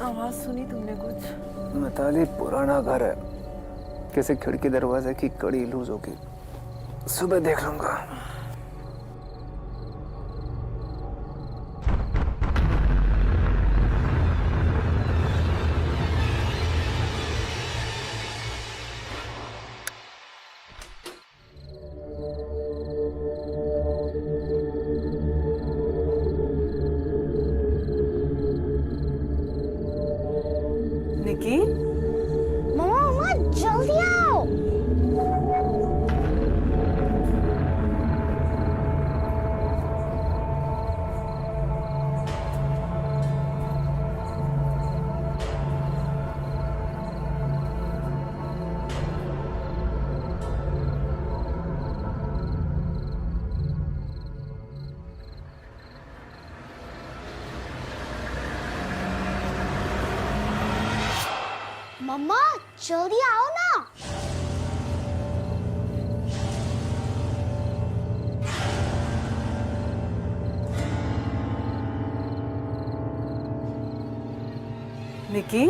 आवाज सुनी तुमने कुछ? मिताली, पुराना घर है, किसी खिड़की दरवाजे की कड़ी लूज होगी, सुबह देख लूंगा। निकी, मम्मा मम्मा जल्दी आओ। मम्मा जल्दी आओ ना। निकी,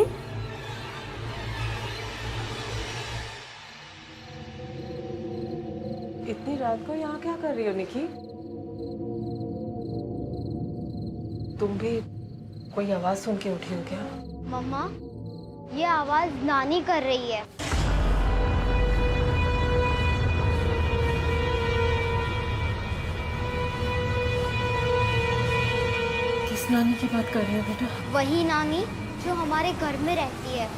इतनी रात को यहाँ क्या कर रही हो निकी? तुम भी कोई आवाज सुन के उठी हो क्या? मम्मा ये आवाज नानी कर रही है। किस नानी की बात कर रहे हो बेटा? वही नानी जो हमारे घर में रहती है।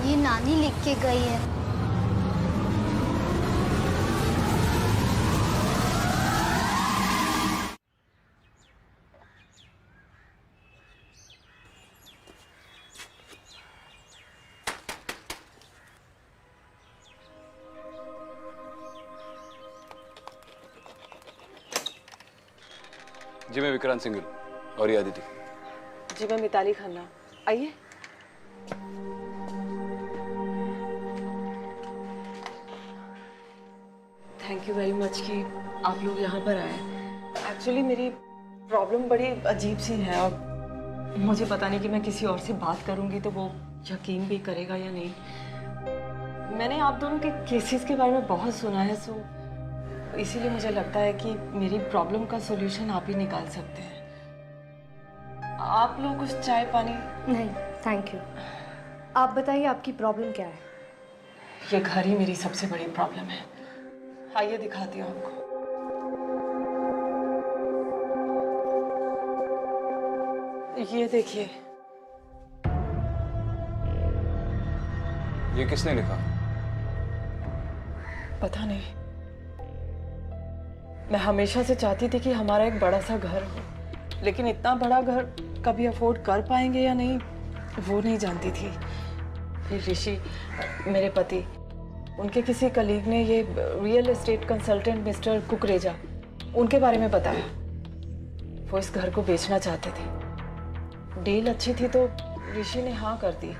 ये नानी लिख के गई है। जी मैं विक्रांत सिंघल और ये अदिति। जी मैं मिताली खन्ना। आइए। थैंक यू वेरी मच कि आप लोग यहाँ पर आए। एक्चुअली मेरी प्रॉब्लम बड़ी अजीब सी है और मुझे पता नहीं कि मैं किसी और से बात करूँगी तो वो यकीन भी करेगा या नहीं। मैंने आप दोनों के केसेस के बारे में बहुत सुना है, सो इसीलिए मुझे लगता है कि मेरी प्रॉब्लम का सॉल्यूशन आप ही निकाल सकते हैं। आप लोग कुछ चाय पानी? नहीं थैंक यू। आप बताइए आपकी प्रॉब्लम क्या है? ये घर ही मेरी सबसे बड़ी प्रॉब्लम है। आइए दिखाती हूँ आपको। ये देखिए। ये किसने लिखा? पता नहीं। मैं हमेशा से चाहती थी कि हमारा एक बड़ा सा घर हो, लेकिन इतना बड़ा घर कभी अफोर्ड कर पाएंगे या नहीं वो नहीं जानती थी। फिर ऋषि, मेरे पति, उनके किसी कलीग ने ये real estate consultant mister Kukreja, उनके बारे में बताया। वो इस घर को बेचना चाहते थे। डील अच्छी थी तो ऋषि ने हाँ कर दी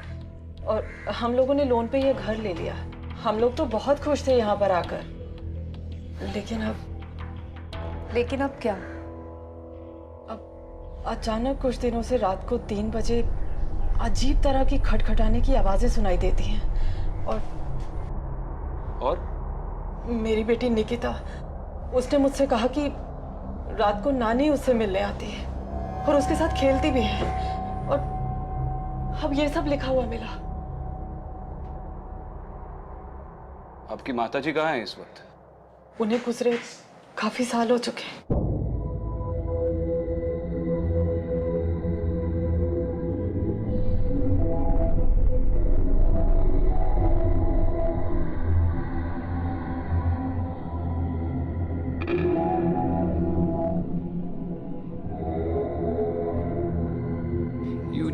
और हम लोगों ने लोन पे ये घर ले लिया। हम लोग तो बहुत खुश थे यहाँ पर आकर, लेकिन अब क्या? अब अचानक कुछ दिनों से रात को 3 बजे अजीब तरह की खटखटाने की आवाजें सुनाई देती हैं और मेरी बेटी निकिता, उसने मुझसे कहा कि रात को नानी उससे मिलने आती है और उसके साथ खेलती भी है और अब ये सब लिखा हुआ मिला। आपकी माताजी कहाँ हैं इस वक्त? उन्हें गुजरे काफी साल हो चुके हैं।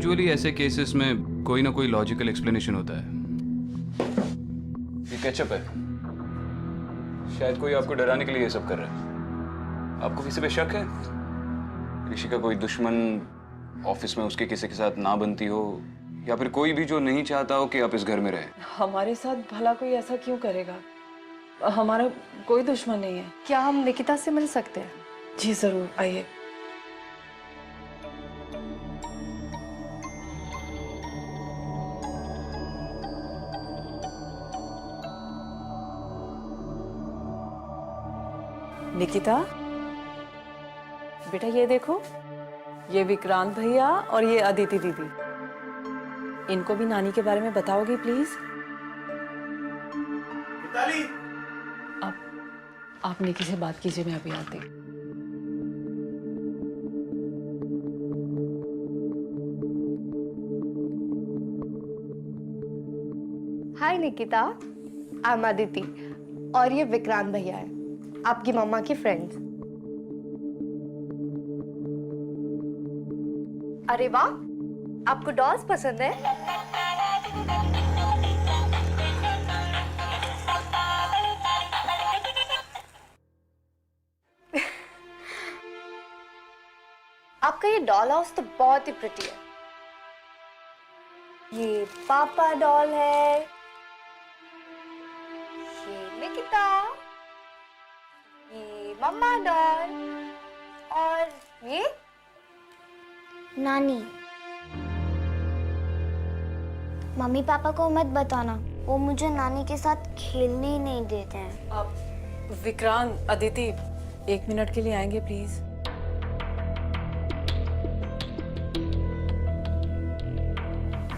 यूजुअली ऐसे केसेस में कोई ना कोई लॉजिकल एक्सप्लेनेशन होता है। ये केचप है, शायद कोई आपको डराने के लिए ये सब कर रहा है। आपको किसी पे शक है? ऋषि का कोई दुश्मन ऑफिस में उसके किसी के साथ ना बनती हो, या फिर कोई भी जो नहीं चाहता हो कि आप इस घर में रहें? हमारे साथ भला कोई ऐसा क्यों करेगा? हमारा कोई दुश्मन नहीं है। क्या हम निकिता से मिल सकते हैं? जी जरूर, आइए। निकिता, बेटा ये देखो, ये विक्रांत भैया और ये अदिति दीदी। इनको भी नानी के बारे में बताओगी प्लीज? आप निकी से बात कीजिए, मैं अभी आती। हाय निकिता, आई एम अदिति और ये विक्रांत भैया है, आपकी मम्मा की फ्रेंड्स। अरे वाह, आपको डॉल्स पसंद है? आपका ये डॉल हाउस तो बहुत ही प्रिटी है। ये पापा डॉल है, ये निकिता, ये मम्मा डॉल और ये नानी। मम्मी पापा को मत बताना, वो मुझे नानी के साथ खेलने ही नहीं देते हैं। आप विक्रांत, अदिति 1 मिनट के लिए आएंगे please?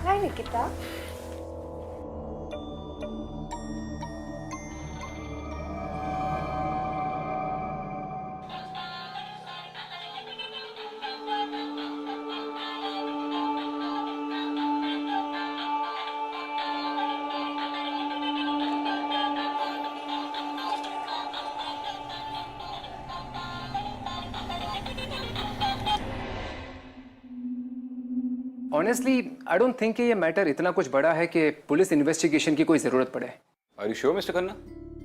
Hi Nikita. Honestly I don't think कि ये मैटर इतना कुछ बड़ा है कि पुलिस इन्वेस्टिगेशन की कोई जरूरत पड़े। Are you sure mister Khanna?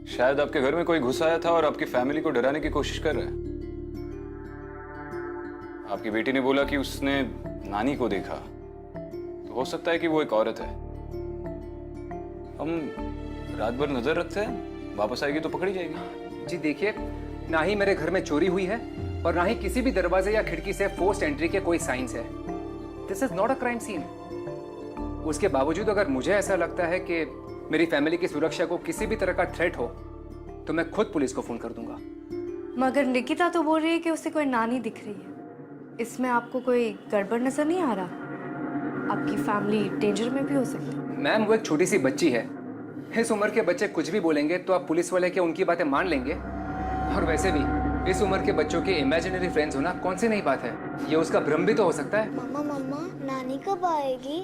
शायद आपके घर में कोई घुस आया था और आपकी फैमिली को डराने की कोशिश कर रहा है। आपकी बेटी ने बोला कि उसने नानी को देखा, तो हो सकता है कि वो एक औरत है। हम रात भर नजर रखते हैं, वापस आएगी तो पकड़ी जाएगी। जी देखिए, ना ही मेरे घर में चोरी हुई है और ना ही किसी भी दरवाजे या खिड़की से फोर्स्ड एंट्री के कोई साइंस है। This is not a crime scene. उसके बावजूद अगर मुझे ऐसा लगता है कि मेरी फैमिली की सुरक्षा को किसी भी तरह का थ्रेट हो, तो मैं खुद पुलिस को फोन कर दूंगा। मगर निकिता तो बोल रही है कि उसे कोई नानी दिख रही है। इसमें आपको कोई गड़बड़ नजर नहीं आ रहा? आपकी फैमिली डेंजर में भी हो सकती है। मैम, वो एक छोटी सी बच्ची है। इस उम्र के बच्चे कुछ भी बोलेंगे तो आप पुलिस वाले क्या उनकी बातें मान लेंगे? और वैसे भी इस उम्र के बच्चों के इमेजिनरी फ्रेंड्स होना कौन सी नई बात है? ये उसका भ्रम भी तो हो सकता है। मम्मा मम्मा, नानी कब आएगी?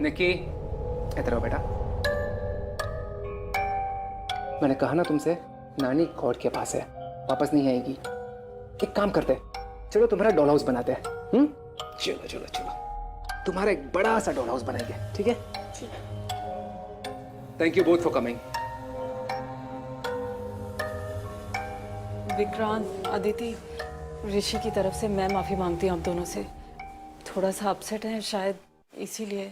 निकी, इधर आओ बेटा। मैंने कहा ना तुमसे, नानी कोर्ट के पास है, वापस नहीं आएगी। एक काम करते हैं, चलो तुम्हारा डॉल हाउस बनाते हैं। चलो चलो चलो, तुम्हारा एक बड़ा सा डॉल हाउस बनाएंगे, ठीक है? Thank you both for coming. Vikrant, Aditi, Rishi की तरफ से मैं माफी मांगती हूँ आप दोनों से। थोड़ा सा अपसेट है शायद, इसीलिए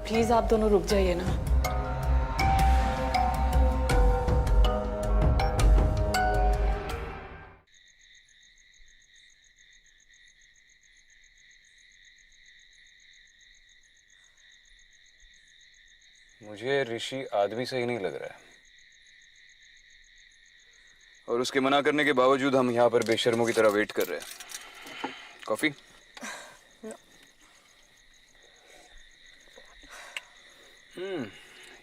प्लीज आप दोनों रुक जाइए ना। मुझे ऋषि आदमी सही नहीं लग रहा है, और उसके मना करने के बावजूद हम यहाँ पर बेशर्मों की तरह वेट कर रहे हैं। कॉफी?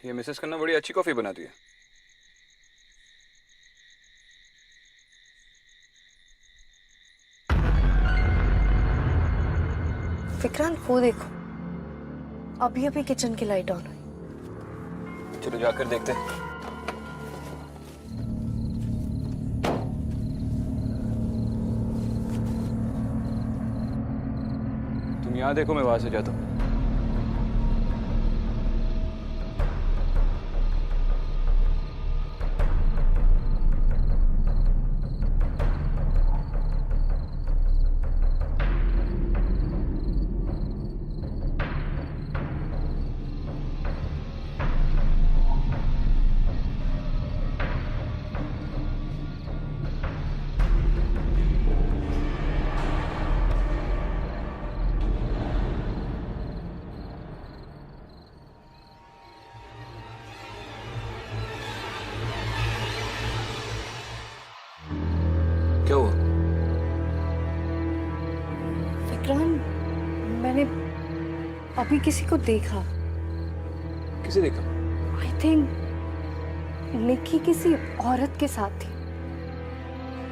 ये मिसेस खन्ना बड़ी अच्छी कॉफी बनाती है। विक्रांत, वो देखो, अभी अभी किचन की लाइट ऑन हुई। चलो जाकर देखते हैं। यहाँ देखो, मैं वहां से जाता हूँ। क्या हुआ? विक्रांत, मैंने अभी किसी को देखा। किसे देखा? आई थिंक निक्की किसी औरत के साथ थी।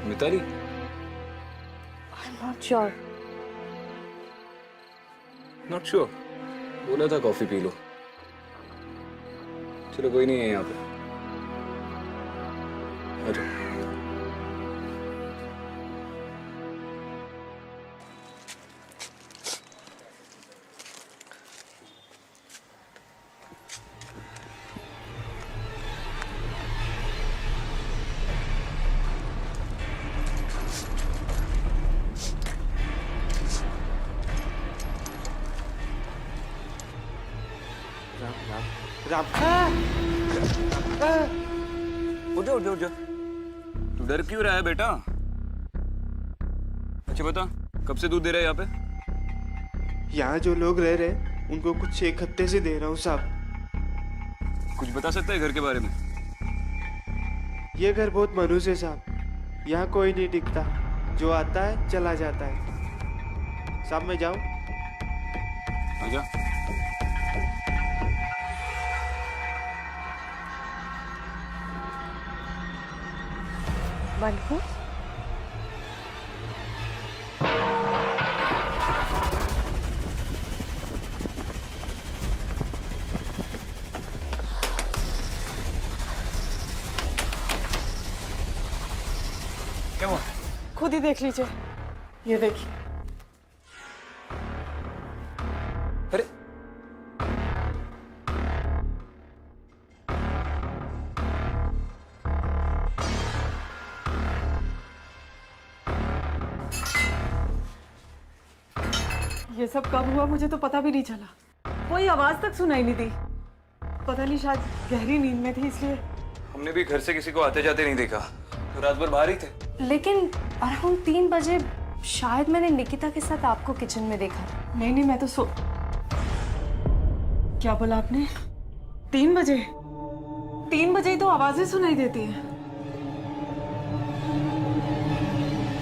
Mitali? I am not sure. Not sure? बोला था कॉफी पी लो। चलो, कोई नहीं है यहाँ पे। अच्छा। राम, उठ जा, उठ जा, उठ जा। तू डर क्यों रहा है बेटा? अच्छा बता, कब से दूध दे रहा है यहाँ पे? यहाँ जो लोग रह रहे उनको कुछ 1 हफ्ते से दे रहा हूँ साहब। कुछ बता सकता है घर के बारे में? ये घर बहुत मनुष्य है साहब। यहाँ कोई नहीं टिकता, जो आता है चला जाता है। साहब मैं जाऊँ? आजा। मनहू, क्या हुआ? खुद ही देख लीजिए, ये देखिए। अरे ये सब कब हुआ मुझे तो पता भी नहीं चला। कोई आवाज तक सुनाई नहीं दी। पता नहीं, शायद गहरी नींद में थी इसलिए। हमने भी घर से किसी को आते जाते नहीं देखा, तो रात भर बाहर ही थे। लेकिन अराउंड 3 बजे शायद मैंने निकिता के साथ आपको किचन में देखा। नहीं नहीं, मैं तो क्या बोला आपने? 3 बजे? 3 बजे ही तो आवाजें सुनाई देती हैं।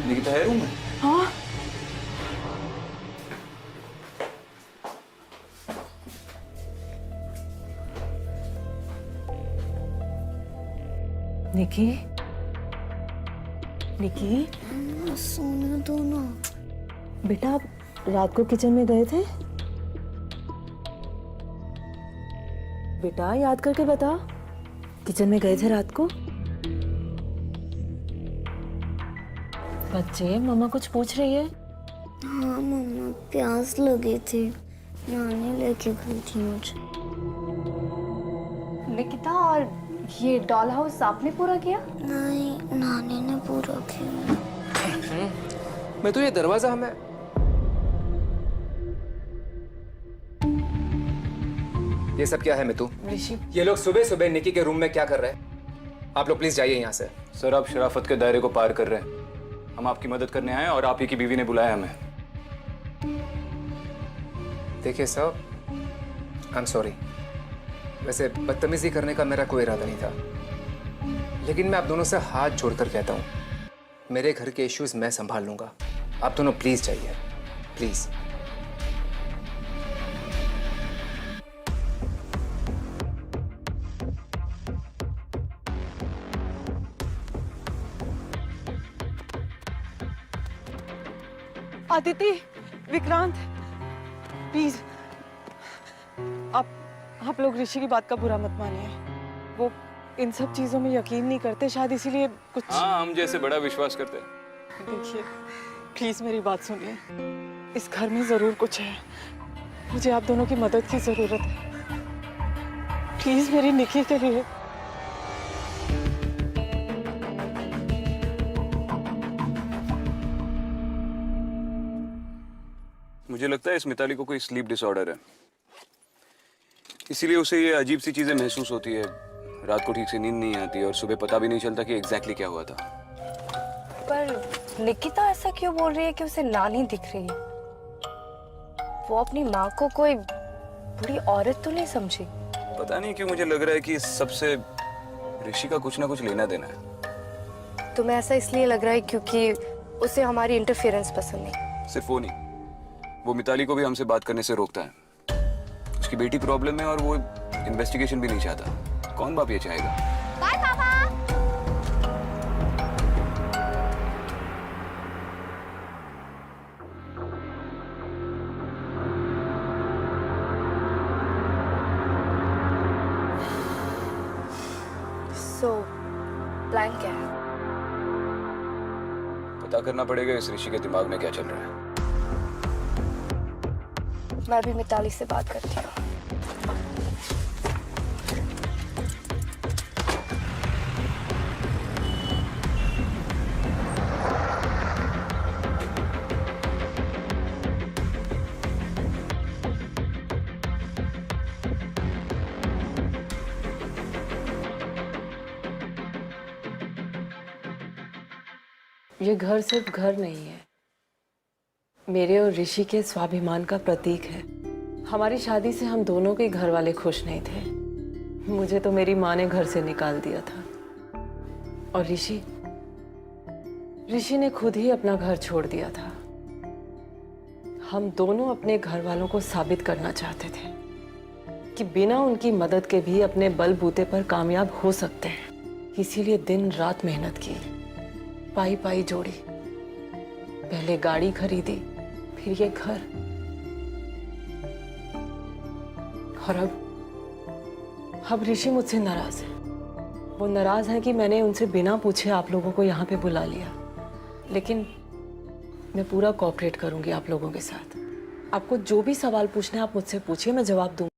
निकिता है रूम में? हाँ, निकी, निकी सोने दो ना। बेटा, आप रात को किचन में गए थे? बेटा याद करके बता, किचन में गए थे रात को? बच्चे, मम्मा कुछ पूछ रही है। हाँ मम्मा, प्यास लगी थी, नानी लेके गई थी मुझे। निकिता, और ये डॉल हाउस आपने पूरा किया? नहीं, नानी ने पूरा किया। मैं तो ये दरवाजा हमें ये सब क्या है मितू? ऋषि, ये लोग सुबह सुबह निकी के रूम में क्या कर रहे हैं? आप लोग प्लीज जाइए यहाँ से। सर, आप शराफत के दायरे को पार कर रहे हैं। हम आपकी मदद करने आए और आप ही की बीवी ने बुलाया हमें। देखिए सर, आई एम सॉरी। वैसे बदतमीजी करने का मेरा कोई इरादा नहीं था, लेकिन मैं आप दोनों से हाथ जोड़कर कहता हूँ, मेरे घर के इश्यूज मैं संभाल लूंगा। आप दोनों प्लीज जाइए, प्लीज। आदिति, विक्रांत, प्लीज आप लोग ऋषि की बात का बुरा मत मानिए। वो इन सब चीजों में यकीन नहीं करते, शायद इसीलिए कुछ। हाँ, हम जैसे बड़ा विश्वास करते हैं। देखिए, प्लीज मेरी बात सुनिए। इस घर में जरूर कुछ है। मुझे आप दोनों की मदद की जरूरत है। प्लीज मेरी निकी के लिए। मुझे लगता है इस मिताली को कोई स्लीप डिसऑर्डर है, इसीलिए उसे ये अजीब सी चीजें महसूस होती है। रात को ठीक से नींद नहीं आती और सुबह पता भी नहीं चलता कि एग्जैक्टली क्या हुआ था। पर निकिता ऐसा क्यों बोल रही है कि उसे नानी दिख रही है? वो अपनी माँ को कोई बुरी औरत तो नहीं समझी? पता नहीं क्यों मुझे लग रहा है कि इस सबसे ऋषि का कुछ ना कुछ लेना देना है। तुम्हें ऐसा इसलिए लग रहा है क्योंकि उसे हमारी इंटरफेरेंस पसंद नहीं? सिर्फ वो नहीं, वो मिताली को भी हमसे बात करने से रोकता है। उसकी बेटी प्रॉब्लम है और वो इन्वेस्टिगेशन भी नहीं चाहता। कौन बाप ये चाहेगा? बाय पापा। सो प्लान क्या है? पता करना पड़ेगा इस ऋषि के दिमाग में क्या चल रहा है। मैं भी मिताली से बात करती हूँ। ये घर सिर्फ घर नहीं है, मेरे और ऋषि के स्वाभिमान का प्रतीक है। हमारी शादी से हम दोनों के घर वाले खुश नहीं थे। मुझे तो मेरी माँ ने घर से निकाल दिया था और ऋषि ने खुद ही अपना घर छोड़ दिया था। हम दोनों अपने घर वालों को साबित करना चाहते थे कि बिना उनकी मदद के भी अपने बलबूते पर कामयाब हो सकते हैं। इसीलिए दिन रात मेहनत की, पाई पाई जोड़ी, पहले गाड़ी खरीदी, फिर ये घर, और अब ऋषि मुझसे नाराज है। वो नाराज है कि मैंने उनसे बिना पूछे आप लोगों को यहाँ पे बुला लिया। लेकिन मैं पूरा कोऑपरेट करूंगी आप लोगों के साथ। आपको जो भी सवाल पूछने आप मुझसे पूछिए, मैं जवाब दूंगी।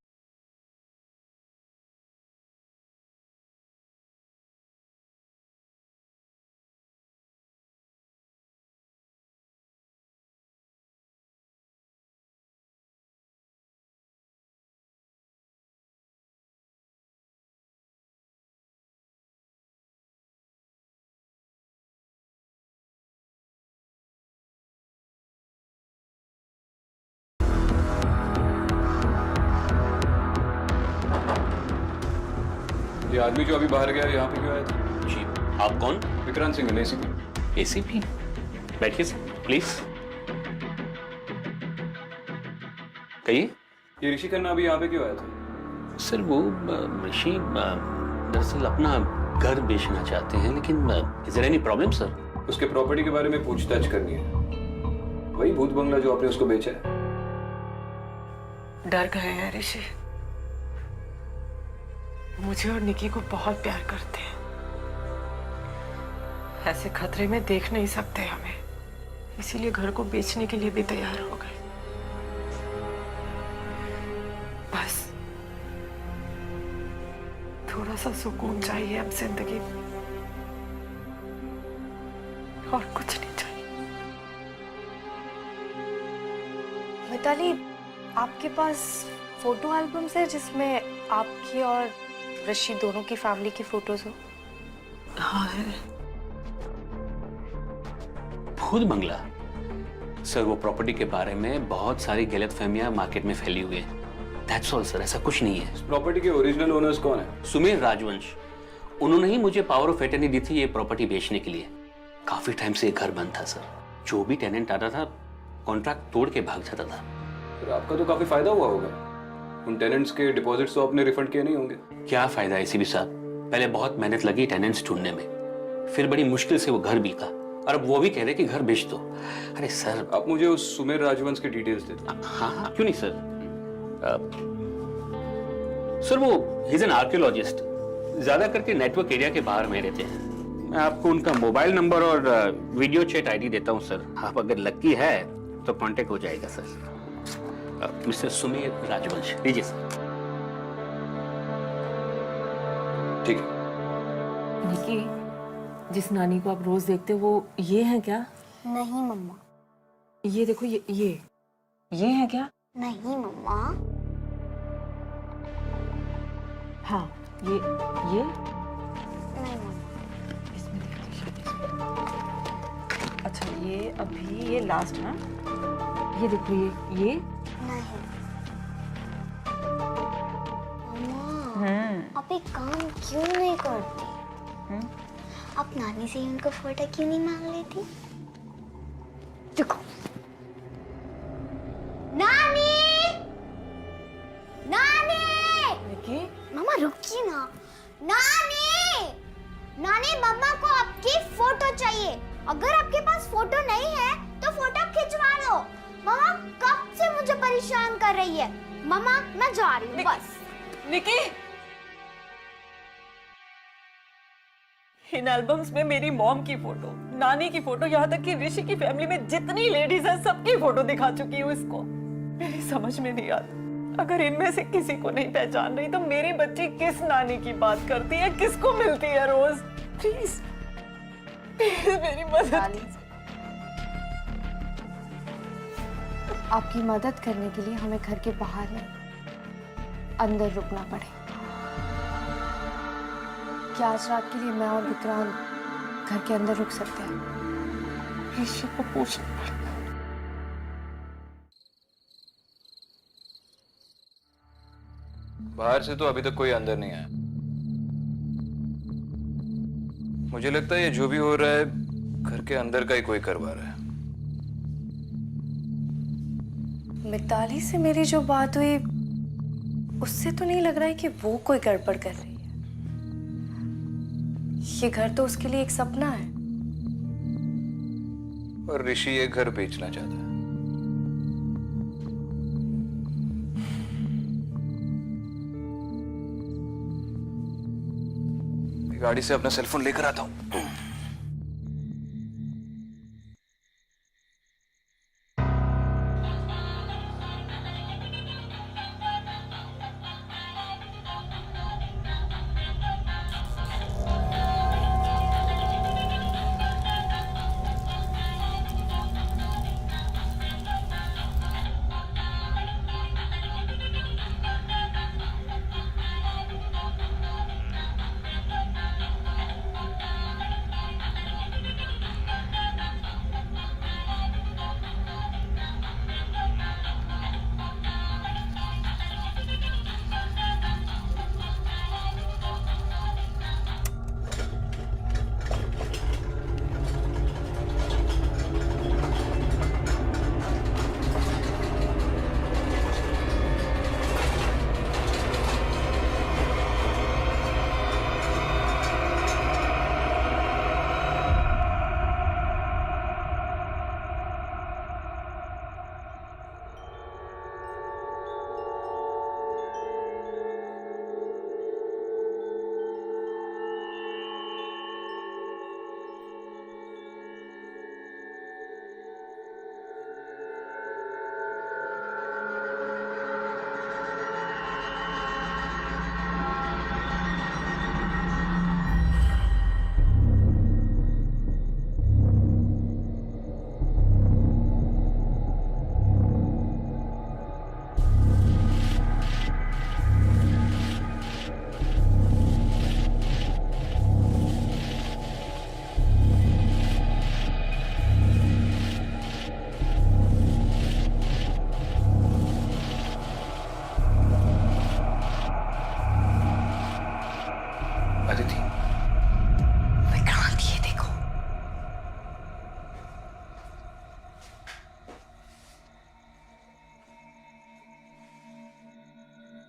ये आदमी जो अभी बाहर गया यहाँ पे क्यों आया था? जी, आप कौन? विक्रांत सिंह एसीपी। एसीपी? बैठिए प्लीज। कहिए। ये ऋषि खन्ना अभी यहाँ पे क्यों आया था? सर वो ऋषि दरअसल अपना घर बेचना चाहते हैं, लेकिन is there any problem sir? उसके प्रॉपर्टी के बारे में पूछताछ करनी है। वही भूत बंगला जो आपने उसको बेचा है। डर गए हैं ऋषि। मुझे और निकी को बहुत प्यार करते हैं। ऐसे खतरे में देख नहीं सकते हमें, इसीलिए घर को बेचने के लिए भी तैयार हो गए। बस थोड़ा सा सुकून चाहिए अब जिंदगी में, और कुछ नहीं चाहिए। मिताली, आपके पास फोटो एल्बम्स है जिसमें आपकी और ऋषि दोनों की फैमिली की फोटोज हो? हाँ है। भूत बंगला? सर वो प्रॉपर्टी के बारे में बहुत सारी गलतफहमियां मार्केट में फैली हुई है। दैट्स ऑल सर, ऐसा कुछ नहीं है। प्रॉपर्टी के ओरिजिनल ओनर्स कौन है? सुमेर राजवंश। उन्होंने ही मुझे पावर ऑफ अटर्नी दी थी ये प्रॉपर्टी बेचने के लिए। काफी टाइम से ये घर बंद था सर। जो भी टेनेंट आता था कॉन्ट्रैक्ट तोड़ के भाग जाता था। फिर आपका तो काफी फायदा हुआ होगा। उन टेनेंट्स के डिपॉजिट्स तो आपने रिफंड किए नहीं होंगे। क्या फायदा है एसीपी साहब? पहले बहुत मेहनत लगी टेनेंट्स ढूंढने में, फिर बड़ी मुश्किल से वो घर बिका, और अब वो भी कह रहे कि घर बेच दो। अरे सर, आप मुझे उस सुमेर राजवंश के डिटेल्स दे दो। हाँ हाँ, क्यों नहीं सर। सर वो ही इज एन आर्कियोलॉजिस्ट, ज्यादा करके नेटवर्क एरिया के बाहर में रहते हैं। मैं आपको उनका मोबाइल नंबर और वीडियो चैट आईडी देता हूँ सर। आप अगर लकी है तो कांटेक्ट हो जाएगा सर। मिस्टर सुमीर राजवंश, लीजिए सर। ठीक है। निकी, जिस नानी को आप रोज देखते हो वो ये है क्या? नहीं मम्मा। ये देखो, ये है क्या? नहीं मम्मा। हाँ, ये नहीं मम्मा। इसमें देखते शायद इसमें। अच्छा, ये अभी ये लास्ट है। ये देखो, ये नहीं मम्मा, आप एक काम क्यों नहीं करती? आप नानी से ही उनका फोटो क्यों नहीं मांग लेती? देखो, नानी, नानी, निकी, मम्मा रुकिए ना। नानी, नानी, मम्मा को आपकी फोटो चाहिए। अगर आपके पास फोटो नहीं है तो फोटो खिंचवा लो। मम्मा कब से मुझे परेशान कर रही है। मम्मा मैं जा रही हूँ बस। निकी, इन एल्बम्स में मेरी मॉम की फोटो, नानी की फोटो, यहाँ तक कि ऋषि की फैमिली में जितनी लेडीज हैं सबकी फोटो दिखा चुकी हूँ इसको। मेरी समझ में नहीं आता, अगर इनमें से किसी को नहीं पहचान रही तो मेरी बच्ची किस नानी की बात करती है, किसको मिलती है रोज? प्लीज प्लीज मेरी मदद। आपकी मदद करने के लिए हमें घर के बाहर नहीं, अंदर रुकना पड़े। क्या आज रात के लिए मैं और विक्रांत घर के अंदर रुक सकते हैं? ऋषि को पूछना पड़ेगा। बाहर से तो अभी तक कोई अंदर नहीं आया। मुझे लगता है ये जो भी हो रहा है घर के अंदर का ही कोई करवा रहा है। मिताली से मेरी जो बात हुई उससे तो नहीं लग रहा है कि वो कोई गड़बड़ कर रही है। ये घर तो उसके लिए एक सपना है। और ऋषि ये घर बेचना चाहता है। मैं गाड़ी से अपना सेलफोन लेकर आता हूं।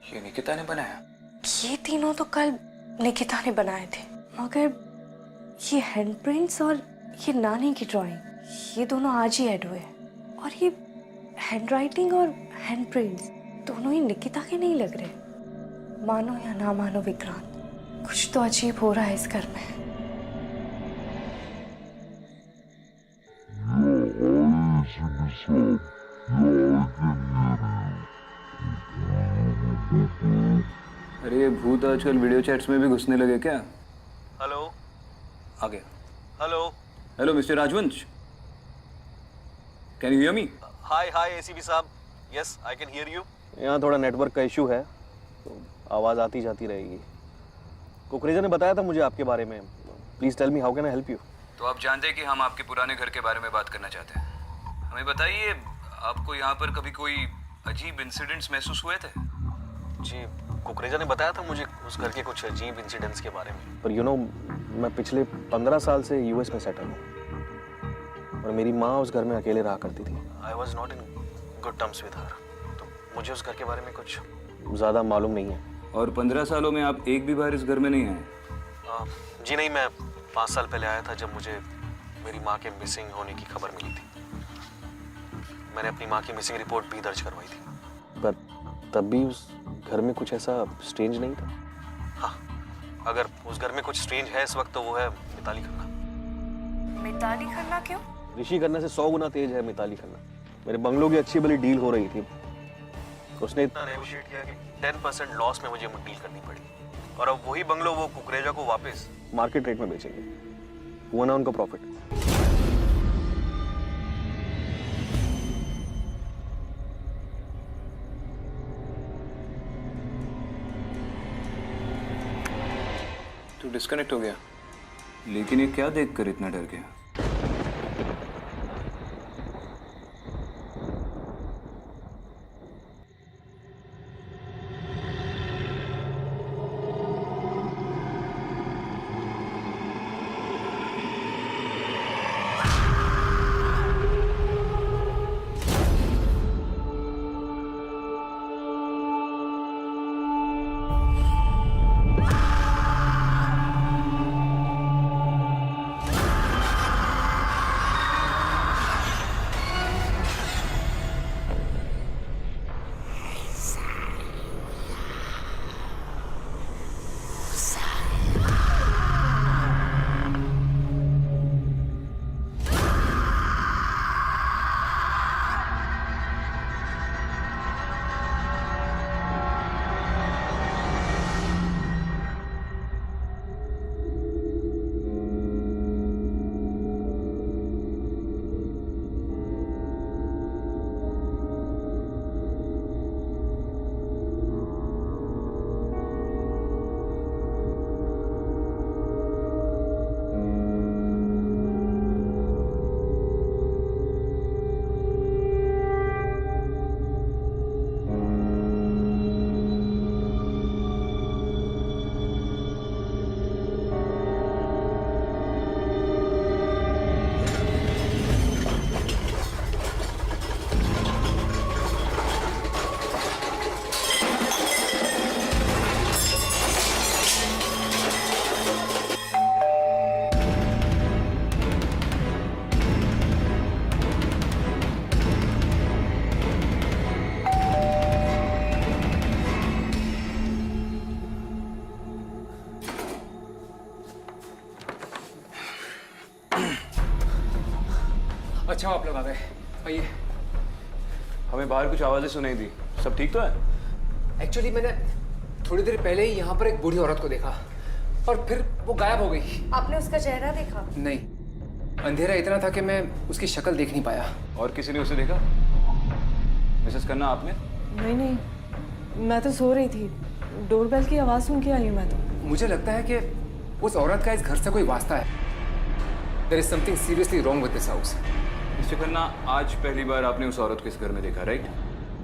ये निकिता ने बनाया? ये तीनों तो कल निकिता ने बनाए थे, मगर ये हैंडप्रिंट्स और ये नानी की ड्राइंग ये दोनों आज ही ऐड हुए। और ये हैंडराइटिंग और हैंडप्रिंट्स दोनों ही निकिता के नहीं लग रहे। मानो या ना मानो विक्रांत, कुछ तो अजीब हो रहा है इस घर में। Your eyes in the sun. भूत आजकल वीडियो चैट्स में भी घुसने लगे क्या? हेलो आ गया। Hello hello mister Rajvansh, can you hear me? Hi hi ACP साहब, yes I can hear you. यहाँ थोड़ा नेटवर्क का इशू है तो आवाज़ आती जाती रहेगी। कुकरेजा ने बताया था मुझे आपके बारे में। Please tell me how can I help you. तो आप जानते हैं कि हम आपके पुराने घर के बारे में बात करना चाहते हैं। हमें बताइए, आपको यहाँ पर कभी कोई अजीब इंसिडेंट्स महसूस हुए थे? जी, कुकरेजा ने बताया था मुझे उस घर के कुछ अजीब इंसिडेंट्स के बारे में। पर यू नो, मैं पिछले 15 साल से यूएस में सेटल हूँ और मेरी माँ उस घर में अकेले रहा करती थी। I was not in good terms with her, तो मुझे उस घर के बारे में कुछ ज़्यादा मालूम नहीं है। और 15 सालों में आप एक भी बार इस घर में नहीं आए? जी नहीं, मैं 5 साल पहले आया था जब मुझे मेरी माँ के मिसिंग होने की खबर मिली थी। मैंने अपनी माँ की मिसिंग रिपोर्ट भी दर्ज करवाई थी, पर तब भी उस घर में कुछ ऐसा स्ट्रेंज नहीं था। हाँ, अगर उस घर में कुछ स्ट्रेंज है इस वक्त तो वो है मिताली खन्ना। मिताली खन्ना क्यों? ऋषि खन्ना से 100 गुना तेज है मिताली खन्ना। मेरे बंगलों की अच्छी भली डील हो रही थी, उसने इतना नेगोशिएट किया कि 10% लॉस में मुझे डील करनी पड़ी, और अब वही बंगलो वो कुकरेजा को वापस मार्केट रेट में बेचेंगे। हुआ ना उनका प्रॉफिट। तो डिस्कनेक्ट हो गया, लेकिन ये क्या देखकर इतना डर गया? अच्छा आप लोग आ गए, आइए। हमें बाहर कुछ आवाजें सुनाई दी, सब ठीक तो है? एक्चुअली मैंने थोड़ी देर पहले ही यहाँ पर एक बूढ़ी औरत को देखा और फिर वो गायब हो गई। आपने उसका चेहरा देखा? नहीं, अंधेरा इतना था कि मैं उसकी शक्ल देख नहीं पाया। और किसी ने उसे देखा? मिसेस खन्ना, आपने? नहीं नहीं, मैं तो सो रही थी, डोरबेल की आवाज़ सुन के आई हूँ मैं तो। मुझे लगता है कि उस औरत का इस घर से कोई वास्ता है। There is something seriously wrong with this house. Mister Khanna, आज पहली बार आपने उस औरत को इस घर में देखा, राइट?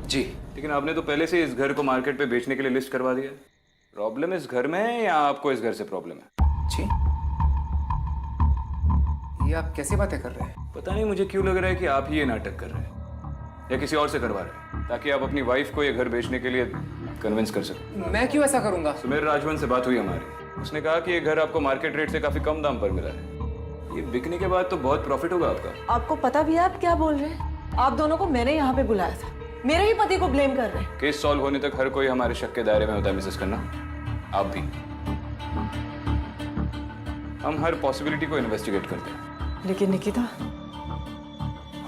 जी। लेकिन आपने तो पहले से इस घर को मार्केट पे बेचने के लिए लिस्ट करवा दिया। प्रॉब्लम इस घर में है या आपको इस घर से प्रॉब्लम है? जी, ये आप कैसी बातें कर रहे हैं? पता नहीं मुझे क्यों लग रहा है कि आप ही ये नाटक कर रहे हैं या किसी और से करवा रहे हैं ताकि आप अपनी वाइफ को ये घर बेचने के लिए कन्विंस कर सकें। मैं क्यों ऐसा करूंगा? सुमेर राजवन से बात हुई हमारी, उसने कहा कि ये घर आपको मार्केट रेट से काफी कम दाम पर मिला है। ये बिकने के बाद तो बहुत प्रॉफिट होगा आपका। आपको पता भी है आप क्या बोल रहे हैं? आप दोनों को मैंने यहाँ पे बुलाया था, मेरे ही पति को ब्लेम कर रहे हैं। केस सॉल्व होने तक हर कोई हमारे शक के दायरे में होता है मिसेस खन्ना, आप भी। हम हर पॉसिबिलिटी को इन्वेस्टिगेट करते हैं। लेकिन निकिता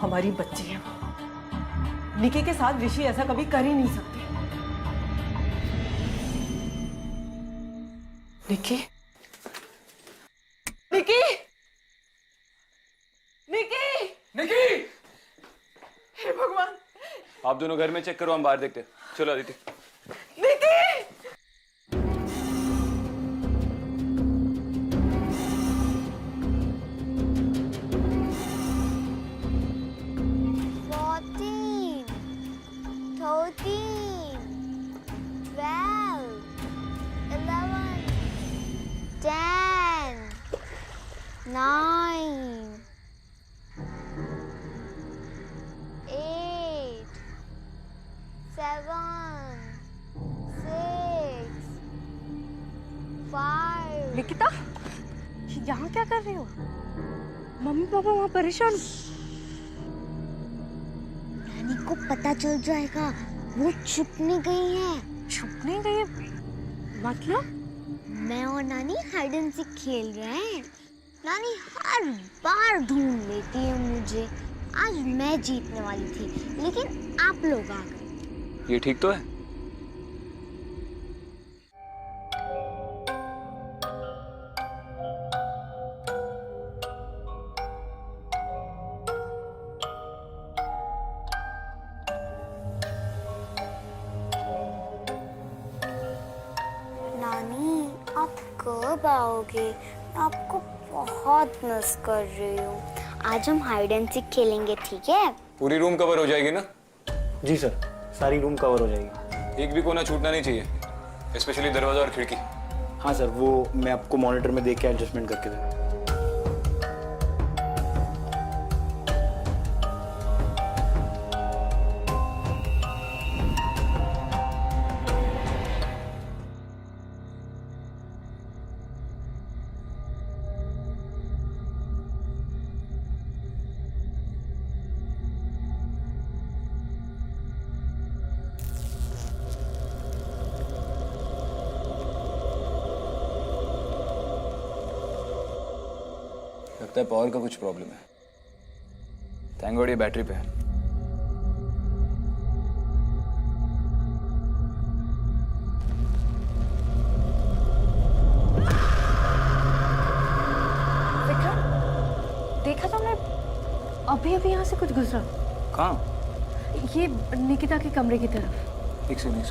हमारी बच्ची है, वो निकी के साथ ऋषि ऐसा कभी कर ही नहीं सकते। निकी, निकी, निकी, निकी, हे भगवान, आप दोनों घर में चेक करो, हम बाहर देखते हैं। चलो अदिति। निकी। निकिता, यहाँ क्या कर रही हो? मम्मी पापा वहाँ परेशान। नानी को पता चल जाएगा, वो छुपने गई है। छुपने गई? मतलब? मैं और नानी हाइड एंड सीक खेल रहे हैं। नानी हर बार ढूंढ लेती है मुझे। आज मैं जीतने वाली थी, लेकिन आप लोग आ गए। ये ठीक तो है? नानी, आप कब आओगे? मैं आपको बहुत मिस कर रही हूँ। आज हम हाइड एंड सीक खेलेंगे, ठीक है? पूरी रूम कवर हो जाएगी ना? जी सर, सारी रूम कवर हो जाएगी। एक भी कोना छूटना नहीं चाहिए, स्पेशली दरवाजा और खिड़की। हाँ सर, वो मैं आपको मॉनिटर में देख के एडजस्टमेंट करके दूँ। लगता है पावर का कुछ प्रॉब्लम है। थैंक गॉड ये बैटरी पे है। विक्रम, देखा तुमने? अभी अभी यहाँ से कुछ गुजरा। कहाँ? ये निकिता के कमरे की तरफ। एक सुन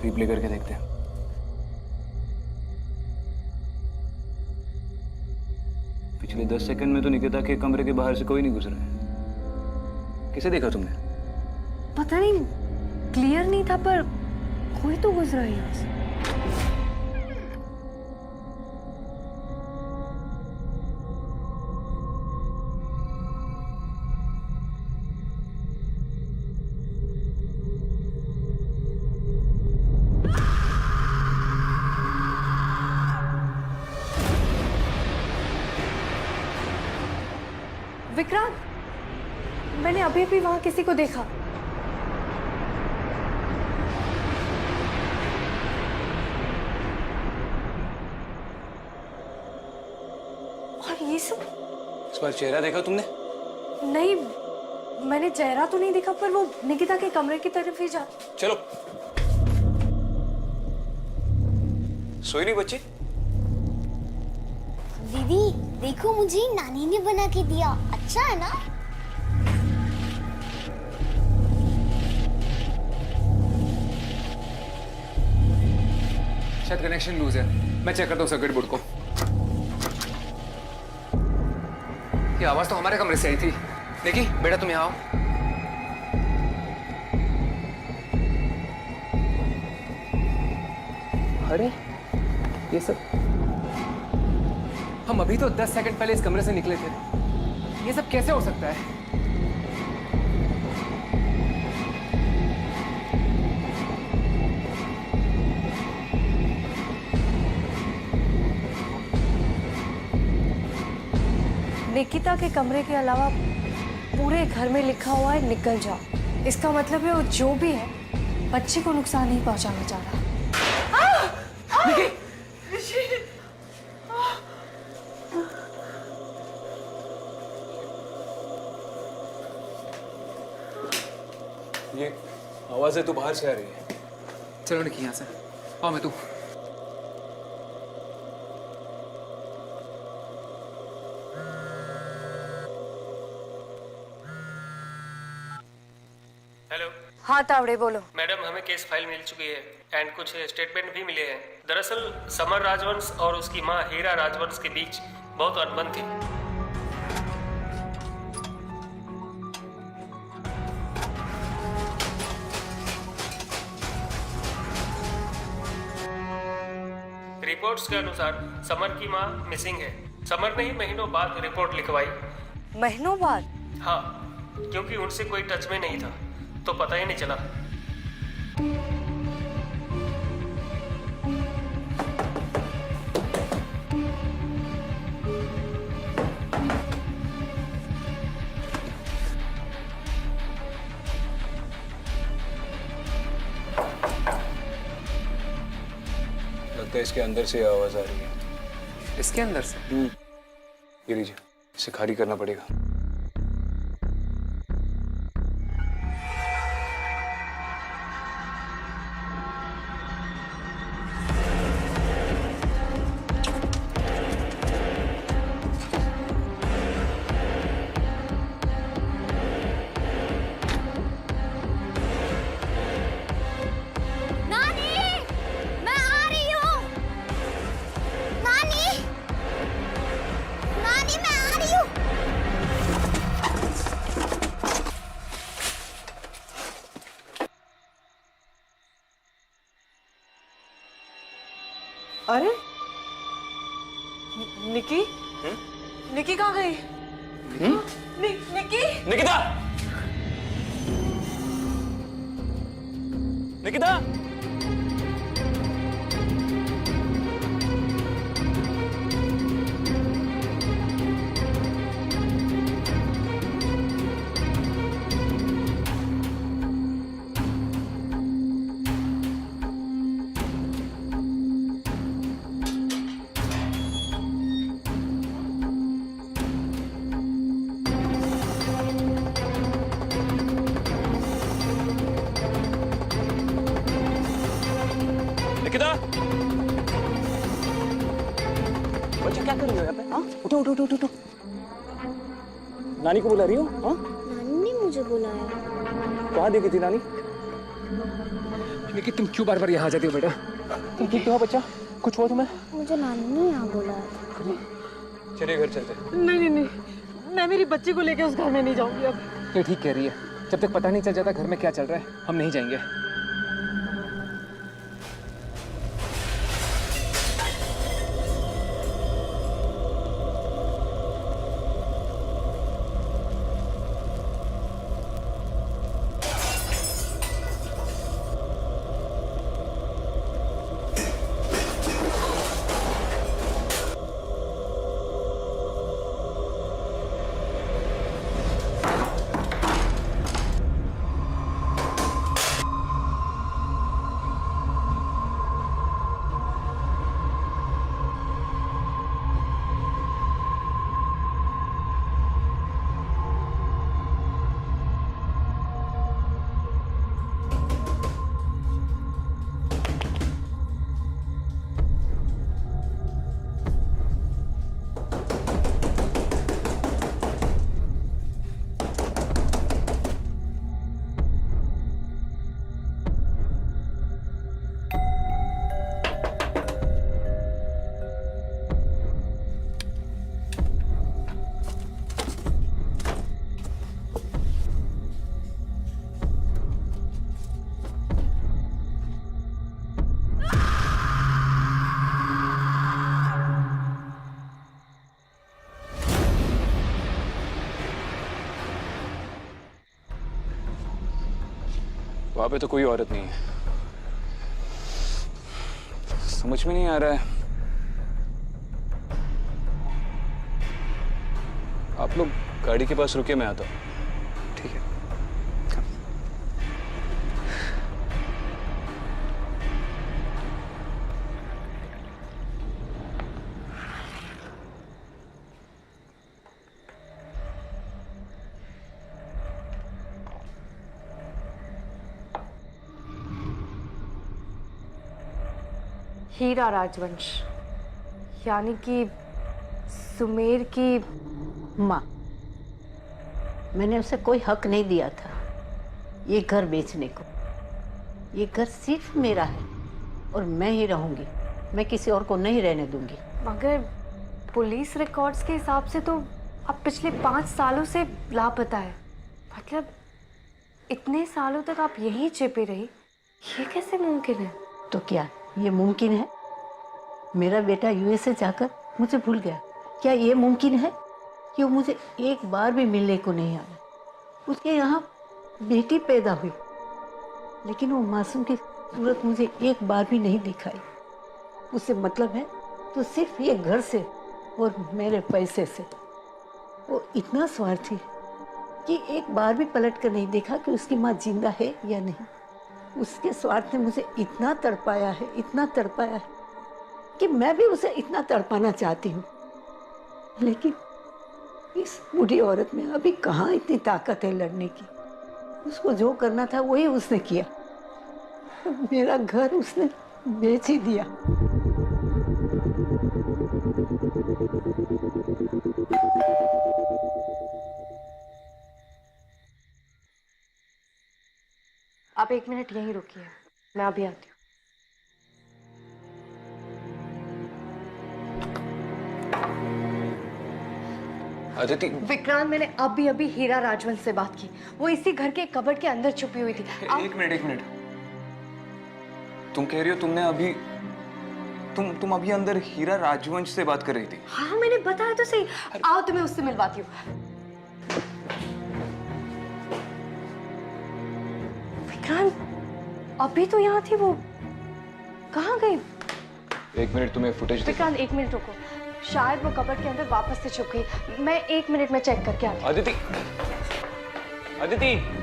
रिप्ले करके देखते हैं। पिछले 10 सेकंड में तो निकिता के कमरे के बाहर से कोई नहीं गुजरा है। किसे देखा तुमने? पता नहीं, क्लियर नहीं था, पर कोई तो गुजरा है यहाँ से। विक्रांत, मैंने अभी भी वहां किसी को देखा। और ये सब? इस बार चेहरा देखा तुमने? नहीं, मैंने चेहरा तो नहीं देखा, पर वो निकिता के कमरे की तरफ ही जा। चलो। सोई नहीं बच्ची? दीदी देखो, मुझे नानी ने बना के दिया। अच्छा है ना? शायद कनेक्शन लूज है। मैं चेक करता हूँ सर्किट बोर्ड को। ये आवाज तो हमारे कमरे से आई थी। निकी, बेटा तुम यहाँ आओ। अरे ये सब, हम अभी तो 10 सेकंड पहले इस कमरे से निकले थे। ये सब कैसे हो सकता है? निकिता के कमरे के अलावा पूरे घर में लिखा हुआ है निकल जाओ। इसका मतलब है वो जो भी है बच्चे को नुकसान नहीं पहुंचाना चाह रहा। ये आवाजें तो बाहर से आ रही है। चलो निकी यहाँ से। आओ मैं तू। हेलो। हाँ तावड़े बोलो। मैडम, हमें केस फाइल मिल चुकी है एंड कुछ स्टेटमेंट भी मिले हैं। दरअसल समर राजवंश और उसकी माँ हीरा राजवंश के बीच बहुत अनबन थी। रिपोर्ट्स के अनुसार समर की माँ मिसिंग है। समर ने ही महीनों बाद रिपोर्ट लिखवाई। महीनों बाद? हाँ, क्योंकि उनसे कोई टच में नहीं था तो पता ही नहीं चला। लगता है इसके अंदर से आवाज आ रही है। इसके अंदर से? ये लीजिए, इसे खाली करना पड़ेगा। नानी, मैं आ रही हूँ। नानी, नानी मैं आ रही हूँ। अरे निकी, निकी कहाँ गई? निकी, निकिता! निकिता! निकिता! बच्चा क्या कर रही हो यहाँ पे? हाँ? उठो उठो उठो उठो। नानी को बुला रही हो? हाँ? नानी ने मुझे बुलाया। कहाँ देखी थी नानी? लेकिन तुम क्यों बार बार यहाँ आ जाती हो बेटा? तुम ठीक तो हो बच्चा? कुछ हुआ तुम्हें? मुझे नानी ने यहाँ बुलाया। चलिए घर चलते। नहीं, मैं मेरी बच्ची को लेके उस घर में नहीं जाऊंगी अब। ये ठीक कह रही है। जब तक पता नहीं चल जाता घर में क्या चल रहा है, हम नहीं जाएंगे। वहां पे तो कोई औरत नहीं है। समझ में नहीं आ रहा है। आप लोग गाड़ी के पास रुके, मैं आता हूँ। ठीक है। हीरा राजवंश, यानी कि सुमेर की माँ, मैंने उसे कोई हक नहीं दिया था ये घर बेचने को। ये घर सिर्फ मेरा है और मैं ही रहूंगी, मैं किसी और को नहीं रहने दूंगी। मगर पुलिस रिकॉर्ड्स के हिसाब से तो आप पिछले 5 सालों से लापता है। मतलब इतने सालों तक आप यहीं छिपी रही, ये कैसे मुमकिन है? तो क्या ये मुमकिन है? मेरा बेटा यूएसए जाकर मुझे भूल गया। क्या ये मुमकिन है कि वो मुझे एक बार भी मिलने को नहीं आया? उसके यहाँ बेटी पैदा हुई, लेकिन वो मासूम की सूरत मुझे एक बार भी नहीं दिखाई। उससे मतलब है तो सिर्फ ये घर से और मेरे पैसे से। वो इतना स्वार्थी कि एक बार भी पलट कर नहीं देखा कि उसकी माँ जिंदा है या नहीं। उसके स्वार्थ ने मुझे इतना तड़पाया है, इतना तड़पाया है कि मैं भी उसे इतना तड़पाना चाहती हूँ, लेकिन इस बूढ़ी औरत में अभी कहाँ इतनी ताकत है लड़ने की। उसको जो करना था वही उसने किया। मेरा घर उसने बेच ही दिया। आप 1 मिनट यहीं रुकिए, मैं अभी आती हूँ। अदिति, विक्रांत, मैंने अभी हीरा राजवंश से बात की। वो इसी घर के कबर्ड के अंदर छुपी हुई थी। एक मिनट। तुम कह रही हो तुमने अभी तुम अभी अंदर हीरा राजवंश से बात कर रही थी? हाँ, मैंने बताया तो सही। आओ तुम्हें उससे मिलवाती हूँ। विक्रांत, अभी तो यहाँ थी, वो कहाँ गई? 1 मिनट, तुम्हें फुटेज विक्रांत 1 मिनट रुको, शायद वो कबर्ड के अंदर वापस से छुप गई। मैं 1 मिनट में चेक करके आती हूँ। अदिति,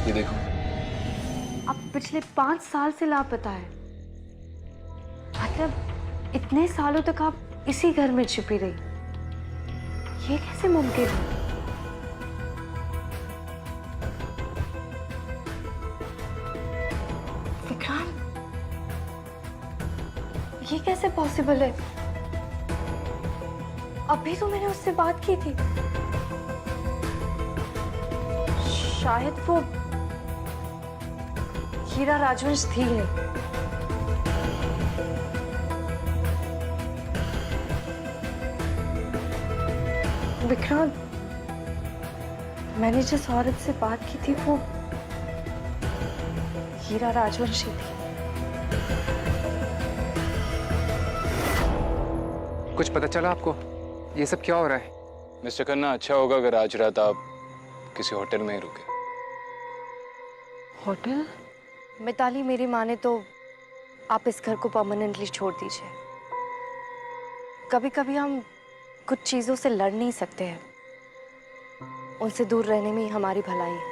ये देखो। अब पिछले 5 साल से लापता है। मतलब इतने सालों तक आप इसी घर में छिपी रही, ये कैसे मुमकिन है? विक्रांत, ये कैसे पॉसिबल है? अभी तो मैंने उससे बात की थी। शायद वो हीरा राजवंश थी नहीं। विक्रांत, मैंने जिस औरत से बात की थी वो हीरा राजवंशी थी। कुछ पता चला आपको? ये सब क्या हो रहा है? मिस्टर खन्ना, अच्छा होगा अगर आज रात आप किसी होटल में ही रुके। होटल? मिताली, मेरी माने तो आप इस घर को परमानेंटली छोड़ दीजिए। कभी कभी हम कुछ चीजों से लड़ नहीं सकते हैं, उनसे दूर रहने में ही हमारी भलाई है।